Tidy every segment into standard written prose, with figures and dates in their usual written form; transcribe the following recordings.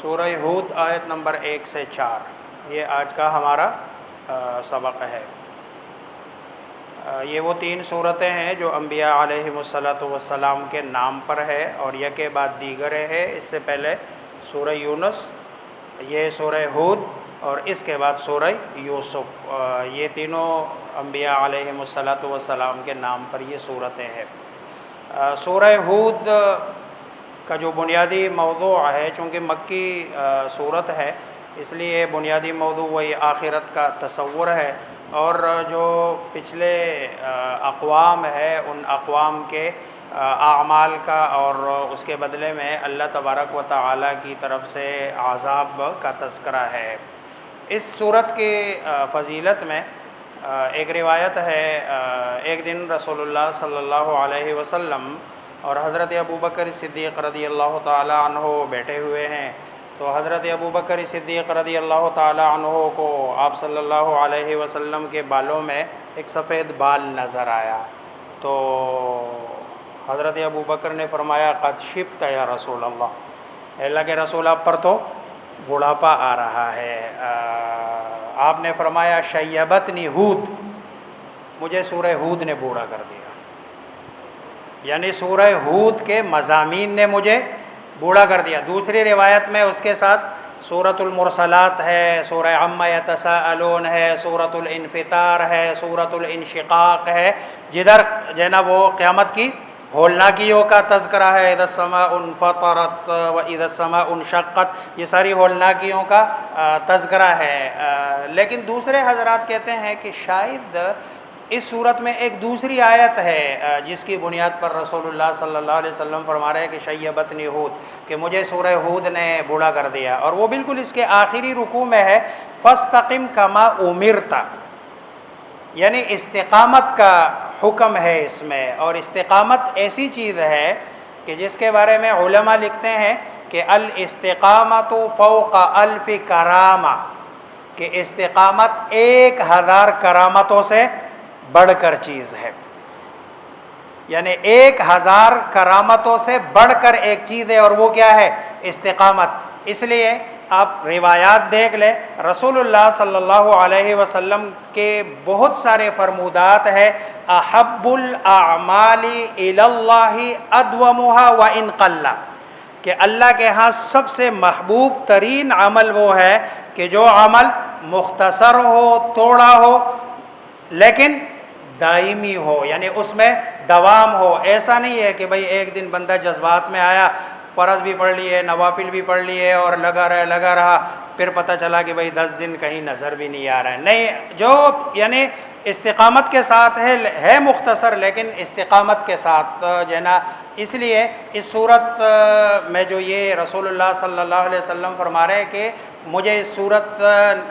سورہ ہود آیت نمبر 1 سے 4، یہ آج کا ہمارا سبق ہے۔ یہ وہ 3 صورتیں ہیں جو انبیاء علیہم الصلاۃ والسلام کے نام پر ہے اور یک بعد دیگر ہے۔ اس سے پہلے سورہ یونس، یہ سورہ ہود اور اس کے بعد سورہ یوسف، یہ تینوں انبیاء علیہم الصلاۃ والسلام کے نام پر یہ صورتیں ہیں۔ سورہ ہود کا جو بنیادی موضوع ہے، چونکہ مکی صورت ہے اس لیے بنیادی موضوع وہی آخرت کا تصور ہے، اور جو پچھلے اقوام ہے ان اقوام کے اعمال کا اور اس کے بدلے میں اللہ تبارک و تعالیٰ کی طرف سے عذاب کا تذکرہ ہے۔ اس صورت کی فضیلت میں ایک روایت ہے، ایک دن رسول اللہ صلی اللہ علیہ وسلم اور حضرت ابوبکر صدیق رضی اللہ تعالیٰ عنہ بیٹھے ہوئے ہیں، تو حضرت ابوبکر صدیق رضی اللہ تعالیٰ عنہ کو آپ صلی اللہ علیہ وسلم کے بالوں میں ایک سفید بال نظر آیا، تو حضرت ابوبکر نے فرمایا قد شبت یا رسول اللہ، اللہ کے رسول آپ پر تو بڑھاپا آ رہا ہے۔ آپ نے فرمایا شیبتنی ہود، مجھے سورہ ہود نے بوڑھا کر دیا، یعنی سورہ ہود کے مضامین نے مجھے بوڑھا کر دیا۔ دوسری روایت میں اس کے ساتھ سورۃ المرسلات ہے، سورہ عما یتساءلون ہے، سورۃ الانفطار ہے، سورۃ الانشقاق ہے، جدھر جو ہے نا وہ قیامت کی ہولناکیوں کا تذکرہ ہے، اذا السماء انفطرت و اذا السماء انشقت، یہ ساری ہولناکیوں کا تذکرہ ہے۔ لیکن دوسرے حضرات کہتے ہیں کہ شاید اس صورت میں ایک دوسری آیت ہے جس کی بنیاد پر رسول اللہ صلی اللہ علیہ وسلم فرما رہے ہیں کہ شیبتنی ہود، کہ مجھے سورہ ہود نے بوڑھا کر دیا، اور وہ بالکل اس کے آخری رکوع میں ہے فاستقم کما امرت، یعنی استقامت کا حکم ہے اس میں۔ اور استقامت ایسی چیز ہے کہ جس کے بارے میں علماء لکھتے ہیں کہ الاستقامت فوق الف کرامہ، کہ استقامت 1000 کرامتوں سے بڑھ کر چیز ہے، یعنی 1000 کرامتوں سے بڑھ کر ایک چیز ہے، اور وہ کیا ہے؟ استقامت۔ اس لیے آپ روایات دیکھ لیں، رسول اللہ صلی اللہ علیہ وسلم کے بہت سارے فرمودات ہیں، احب الاعمال الی اللہ ادومھا وان قل، کہ اللہ کے ہاں سب سے محبوب ترین عمل وہ ہے کہ جو عمل مختصر ہو، تھوڑا ہو، لیکن دائمی ہو، یعنی اس میں دوام ہو۔ ایسا نہیں ہے کہ بھئی ایک دن بندہ جذبات میں آیا، فرض بھی پڑھ لیے، نوافل بھی پڑھ لیے اور لگا رہا، پھر پتہ چلا کہ بھئی 10 دن کہیں نظر بھی نہیں آ رہا ہے۔ نہیں، جو یعنی استقامت کے ساتھ ہے مختصر، لیکن استقامت کے ساتھ جو ہے نا، اس لیے اس صورت میں جو یہ رسول اللہ صلی اللہ علیہ وسلم فرما رہے ہیں کہ مجھے اس صورت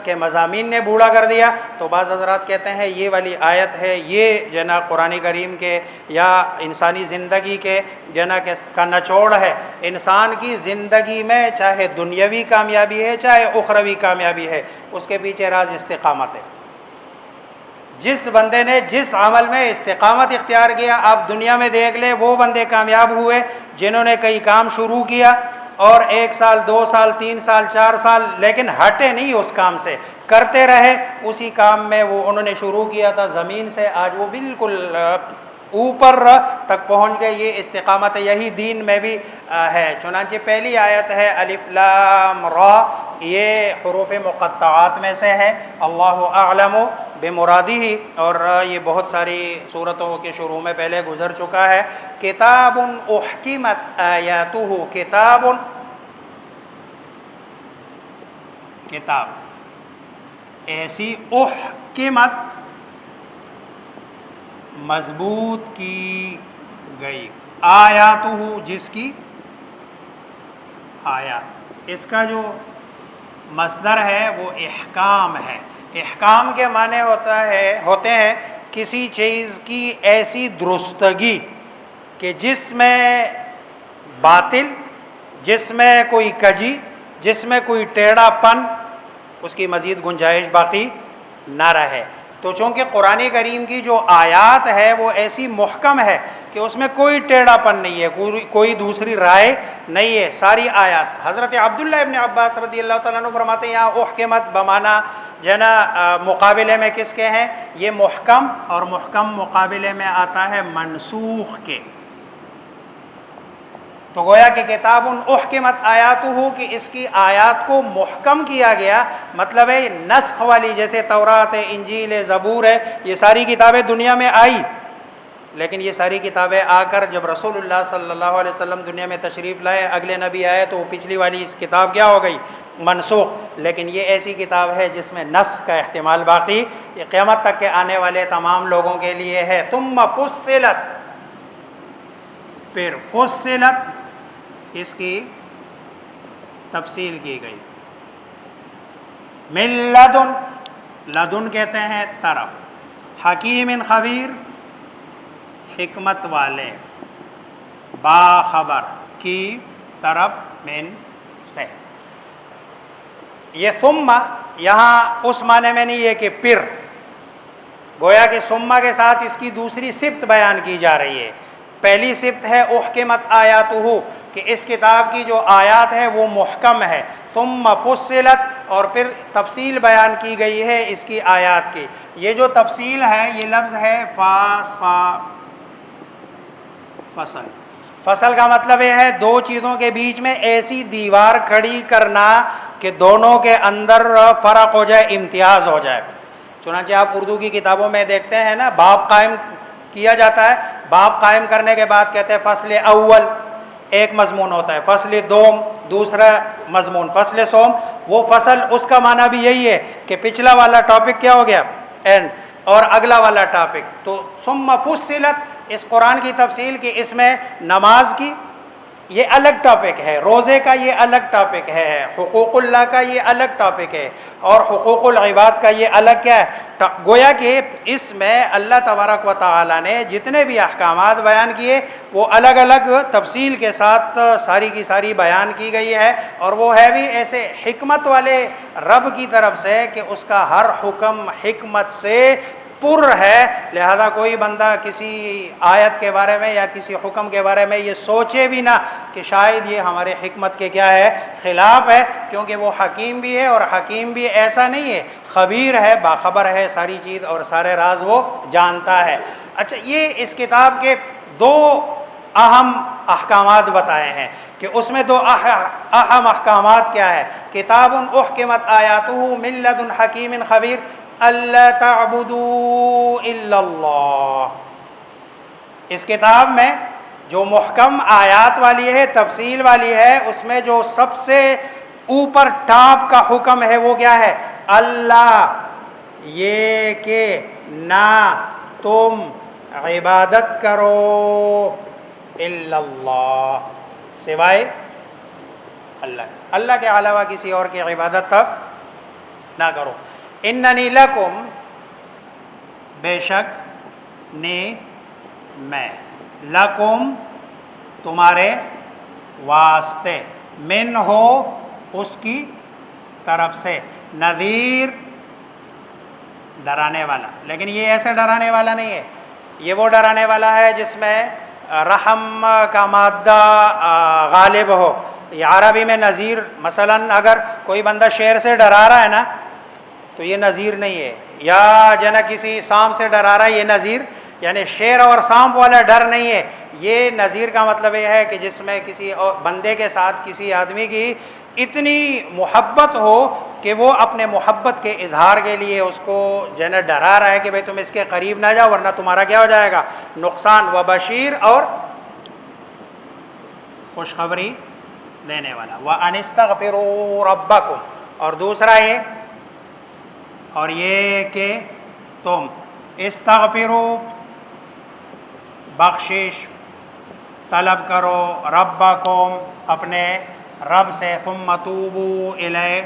کے مضامین نے بوڑھا کر دیا، تو بعض حضرات کہتے ہیں یہ والی آیت ہے، یہ جو ہے نا قرآن کریم کے یا انسانی زندگی کے جو ہے نا کا نچوڑ ہے۔ انسان کی زندگی میں چاہے دنیاوی کامیابی ہے چاہے اخروی کامیابی ہے، اس کے پیچھے راز استقامت ہے۔ جس بندے نے جس عمل میں استقامت اختیار کیا، آپ دنیا میں دیکھ لیں وہ بندے کامیاب ہوئے جنہوں نے کئی کام شروع کیا اور 1 سال 2 سال 3 سال 4 سال لیکن ہٹے نہیں اس کام سے، کرتے رہے اسی کام میں۔ وہ انہوں نے شروع کیا تھا زمین سے، آج وہ بالکل اوپر تک پہنچ گئے۔ یہ استقامت ہے، یہی دین میں بھی ہے۔ چنانچہ پہلی آیت ہے الف لام را، یہ حروف مقطعات میں سے ہے، اللہ اعلم بمرادہ، اور یہ بہت ساری صورتوں کے شروع میں پہلے گزر چکا ہے۔ کتاب احکمت آیاتہ، کتاب ایسی احکمت، مضبوط کی گئی، آیاتہ جس کی آیات، اس کا جو مصدر ہے وہ احکام ہے۔ احکام کے معنی ہوتے ہیں کسی چیز کی ایسی درستگی کہ جس میں باطل، جس میں کوئی کجی، جس میں کوئی ٹیڑھا پن، اس کی مزید گنجائش باقی نہ رہے۔ تو چونکہ قرآن کریم کی جو آیات ہے وہ ایسی محکم ہے کہ اس میں کوئی ٹیڑھا پن نہیں ہے، کوئی دوسری رائے نہیں ہے، ساری آیات۔ حضرت عبداللہ ابن عباس رضی اللہ تعالیٰ عنہ فرماتے ہیں یہاں احکمت بمانا جو ہے نا مقابلے میں کس کے ہیں؟ یہ محکم، اور محکم مقابلے میں آتا ہے منسوخ کے۔ تو گویا کہ کتاب احکمت آیاتہ کہ اس کی آیات کو محکم کیا گیا، مطلب ہے نسخ والی، جیسے تورات ہے، انجیل ہے، زبور ہے، یہ ساری کتابیں دنیا میں آئی، لیکن یہ ساری کتابیں آ کر جب رسول اللہ صلی اللہ علیہ وسلم دنیا میں تشریف لائے، اگلے نبی آئے، تو وہ پچھلی والی اس کتاب کیا ہو گئی؟ منسوخ۔ لیکن یہ ایسی کتاب ہے جس میں نسخ کا احتمال باقی، یہ قیامت تک کے آنے والے تمام لوگوں کے لیے ہے۔ ثم فصلت، پھر فصلت اس کی تفصیل کی گئی۔ من لدن، لدن کہتے ہیں طرف، حکیم خبیر حکمت والے، باخبر کی طرف، من سے۔ یہ ثم یہاں اس معنی میں نہیں ہے کہ پھر، گویا کہ ثم کے ساتھ اس کی دوسری صفت بیان کی جا رہی ہے۔ پہلی صفت ہے احکمت آیاتہ کہ اس کتاب کی جو آیات ہے وہ محکم ہے، ثم فصلت اور پھر تفصیل بیان کی گئی ہے اس کی آیات کی۔ یہ جو تفصیل ہے یہ لفظ ہے فصل۔ فصل کا مطلب یہ ہے دو چیزوں کے بیچ میں ایسی دیوار کھڑی کرنا کہ دونوں کے اندر فرق ہو جائے، امتیاز ہو جائے۔ چنانچہ آپ اردو کی کتابوں میں دیکھتے ہیں نا، باب قائم کیا جاتا ہے، باب قائم کرنے کے بعد کہتے ہیں فصل اول ایک مضمون ہوتا ہے، فصل دوم دوسرا مضمون، فصل سوم وہ فصل، اس کا معنی بھی یہی ہے کہ پچھلا والا ٹاپک کیا ہو گیا؟ اینڈ، اور اگلا والا ٹاپک۔ تو ثم فصلت اس قرآن کی تفصیل کی، اس میں نماز کی یہ الگ ٹاپک ہے، روزے کا یہ الگ ٹاپک ہے، حقوق اللہ کا یہ الگ ٹاپک ہے، اور حقوق العباد کا یہ الگ کیا ہے؟ گویا کہ اس میں اللہ تبارک و تعالیٰ نے جتنے بھی احکامات بیان کیے وہ الگ الگ تفصیل کے ساتھ ساری کی ساری بیان کی گئی ہے، اور وہ ہے بھی ایسے حکمت والے رب کی طرف سے کہ اس کا ہر حکم حکمت سے پر ہے، لہذا کوئی بندہ کسی آیت کے بارے میں یا کسی حکم کے بارے میں یہ سوچے بھی نہ کہ شاید یہ ہمارے حکمت کے کیا ہے؟ خلاف ہے، کیونکہ وہ حکیم بھی ہے، اور حکیم بھی ایسا نہیں ہے، خبیر ہے، باخبر ہے ساری چیز اور سارے راز وہ جانتا ہے۔ اچھا، یہ اس کتاب کے دو اہم احکامات بتائے ہیں کہ اس میں دو اہم احکامات کیا ہے؟ کتاب احکمت آیاتہ من لدن حکیم خبیر اللہ تعبدوا الا اللہ۔ اس کتاب میں جو محکم آیات والی ہے، تفصیل والی ہے، اس میں جو سب سے اوپر ٹاپ کا حکم ہے وہ کیا ہے؟ اللہ، یہ کہ نہ تم عبادت کرو الا اللہ، سوائے اللہ کے علاوہ کسی اور کی عبادت تک نہ کرو۔ اننی لکم، بے شک میں، لکم تمہارے واسطے، من ہو اس کی طرف سے، نذیر ڈرانے والا۔ لیکن یہ ایسے ڈرانے والا نہیں ہے، یہ وہ ڈرانے والا ہے جس میں رحم کا مادہ غالب ہو۔ یہ عربی میں نذیر، مثلا اگر کوئی بندہ شیر سے ڈرا رہا ہے نا تو یہ نذیر نہیں ہے، یا جو نا کسی سانپ سے ڈرا رہا ہے، یہ نذیر یعنی شیر اور سانپ والا ڈر نہیں ہے۔ یہ نذیر کا مطلب یہ ہے کہ جس میں کسی بندے کے ساتھ کسی آدمی کی اتنی محبت ہو کہ وہ اپنے محبت کے اظہار کے لیے اس کو جو ہے نا ڈرا رہا ہے کہ بھئی تم اس کے قریب نہ جاؤ ورنہ تمہارا کیا ہو جائے گا؟ نقصان۔ و بشیر، اور خوشخبری دینے والا۔ وَأَنِ اسْتَغْفِرُوا رَبَّكُمْ، اور دوسرا یہ کہ تم استغفروا بخشش طلب کرو، ربکم اپنے رب سے، ثم توبوا الیہ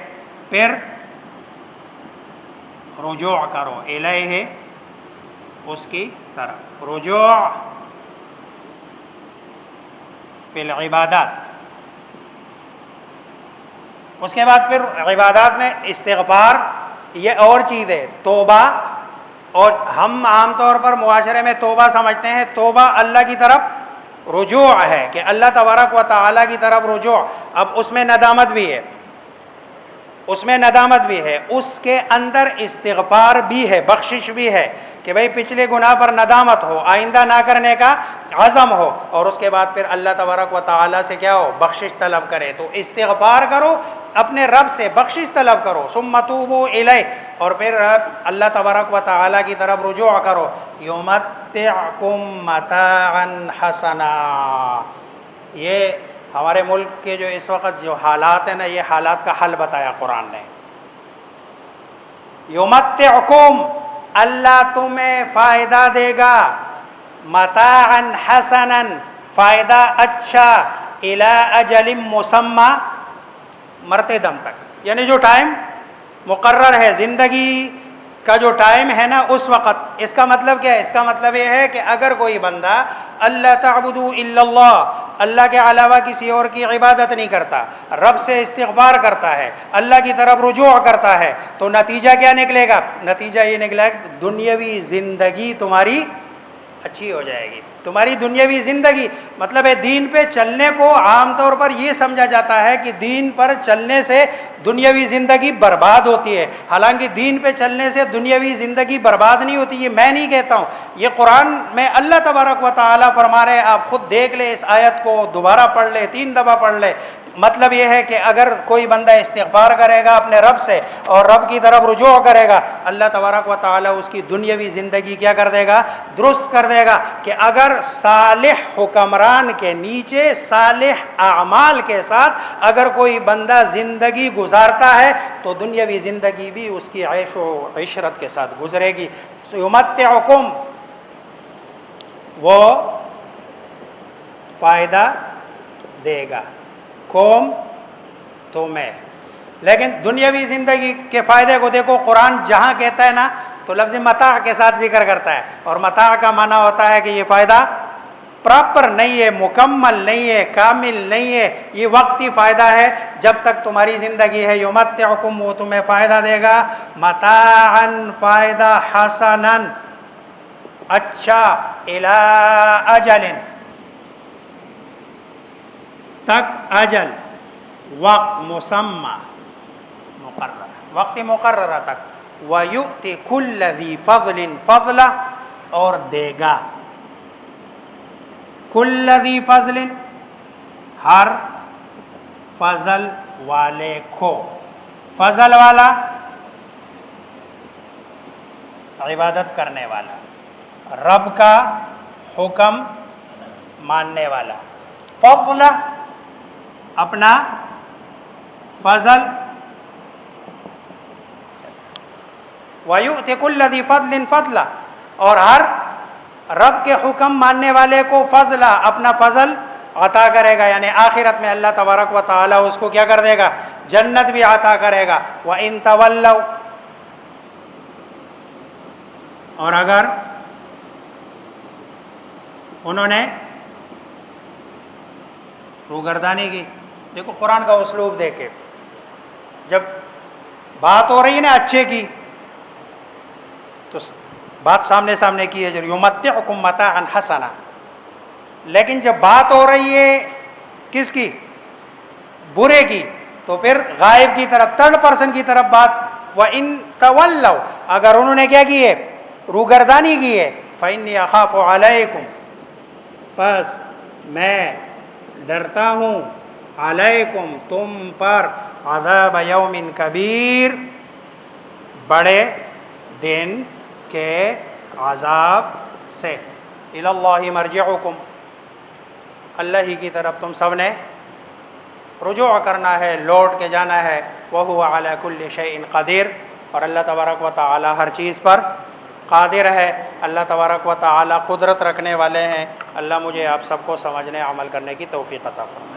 پھر رجوع کرو، الیہ اس کی طرف، رجوع فی العبادات۔ اس کے بعد پھر عبادات میں استغفار یہ اور چیز ہے، توبہ اور ہم عام طور پر معاشرے میں توبہ سمجھتے ہیں، توبہ اللہ کی طرف رجوع ہے کہ اللہ تبارک و تعالیٰ کی طرف رجوع. اب اس میں ندامت بھی ہے، اس میں ندامت بھی ہے، اس کے اندر استغفار بھی ہے، بخشش بھی ہے کہ بھئی پچھلے گناہ پر ندامت ہو، آئندہ نہ کرنے کا عزم ہو، اور اس کے بعد پھر اللہ تبارک و تعالیٰ سے کیا ہو، بخشش طلب کرے. تو استغفار کرو، اپنے رب سے بخشش طلب کرو، ثم توبوا الیہ، اور پھر اللہ تبارک و تعالیٰ کی طرف رجوع کرو. یمتعکم متاعا حسنا، یہ ہمارے ملک کے جو اس وقت جو حالات ہیں نا، یہ حالات کا حل بتایا قرآن نے. یمتعکم، اللہ تمہیں فائدہ دے گا، متاعا حسنا، فائدہ اچھا، الی اجل مسمی، مرتے دم تک، یعنی جو ٹائم مقرر ہے، زندگی کا جو ٹائم ہے نا اس وقت. اس کا مطلب کیا ہے؟ اس کا مطلب یہ ہے کہ اگر کوئی بندہ اللہ تعبدوا الا اللہ، اللہ کے علاوہ کسی اور کی عبادت نہیں کرتا، رب سے استغفار کرتا ہے، اللہ کی طرف رجوع کرتا ہے، تو نتیجہ کیا نکلے گا؟ نتیجہ یہ نکلے گا دنیاوی زندگی تمہاری اچھی ہو جائے گی. تمہاری دنیاوی زندگی، مطلب ہے دین پہ چلنے کو عام طور پر یہ سمجھا جاتا ہے کہ دین پر چلنے سے دنیاوی زندگی برباد ہوتی ہے. حالانکہ دین پہ چلنے سے دنیاوی زندگی برباد نہیں ہوتی، یہ میں نہیں کہتا ہوں، یہ قرآن میں اللہ تبارک و تعالیٰ فرما رہے ہیں. آپ خود دیکھ لیں اس آیت کو، دوبارہ پڑھ لیں، 3 دفعہ پڑھ لیں. مطلب یہ ہے کہ اگر کوئی بندہ استغفار کرے گا اپنے رب سے اور رب کی طرف رجوع کرے گا، اللہ تبارک و تعالیٰ اس کی دنیاوی زندگی کیا کر دے گا؟ درست کر دے گا. کہ اگر صالح حکمران کے نیچے صالح اعمال کے ساتھ اگر کوئی بندہ زندگی گزارتا ہے تو دنیاوی زندگی بھی اس کی عیش و عشرت کے ساتھ گزرے گی. یمتعکم، وہ فائدہ دے گا قوم تمہیں. لیکن دنیاوی زندگی کے فائدے کو دیکھو، قرآن جہاں کہتا ہے نا تو لفظ متاع کے ساتھ ذکر کرتا ہے، اور متاع کا معنی ہوتا ہے کہ یہ فائدہ پراپر نہیں ہے، مکمل نہیں ہے، کامل نہیں ہے، یہ وقتی فائدہ ہے جب تک تمہاری زندگی ہے. یمتعکم، وہ تمہیں فائدہ دے گا، متاعا، فائدہ، حسنا، اچھا، الی اجل، تک، اجل، وقت مسمى مقرر، وقت مقررہ تک. وَيُؤْتِ كُلَّ ذِي فَضْلٍ فَضْلَهُ، اور دے گا کل ذی فضل، ہر فضل والے کو. فضل والا عبادت کرنے والا، رب کا حکم ماننے والا. فضل، اپنا فضل. وَيُؤْتِ كُلَّ ذِي فَضْلٍ فَضْلَهُ، اور ہر رب کے حکم ماننے والے کو فضلہ، اپنا فضل عطا کرے گا. یعنی آخرت میں اللہ تبارک و تعالیٰ اس کو کیا کر دے گا؟ جنت بھی عطا کرے گا. وَإِن تَوَلَّوْا، اور اگر انہوں نے روگردانی کی. دیکھو قرآن کا اسلوب دیکھے، جب بات ہو رہی ہے نا اچھے کی تو بات سامنے سامنے کی ہے، یمتعکم متاعا حسنا. لیکن جب بات ہو رہی ہے کس کی؟ برے کی، تو پھر غائب کی طرف، تھرڈ پرسن کی طرف بات. وَإِن تَوَلَّوْا، اگر انہوں نے کیا کی ہے؟ روگردانی کی ہے. فَإِنِّي أَخَافُ عَلَيْكُمْ، بس میں ڈرتا ہوں، علیکم، تم پر، عذاب یوم کبیر، بڑے دن کے عذاب سے. الی اللہ مرجعکم، اللہ ہی کی طرف تم سب نے رجوع کرنا ہے، لوٹ کے جانا ہے. وہو علی کل شیء قدیر، اور اللہ تبارک و تعالی ہر چیز پر قادر ہے. اللہ تبارک و تعالی قدرت رکھنے والے ہیں. اللہ مجھے آپ سب کو سمجھنے، عمل کرنے کی توفیق عطا فرمائے.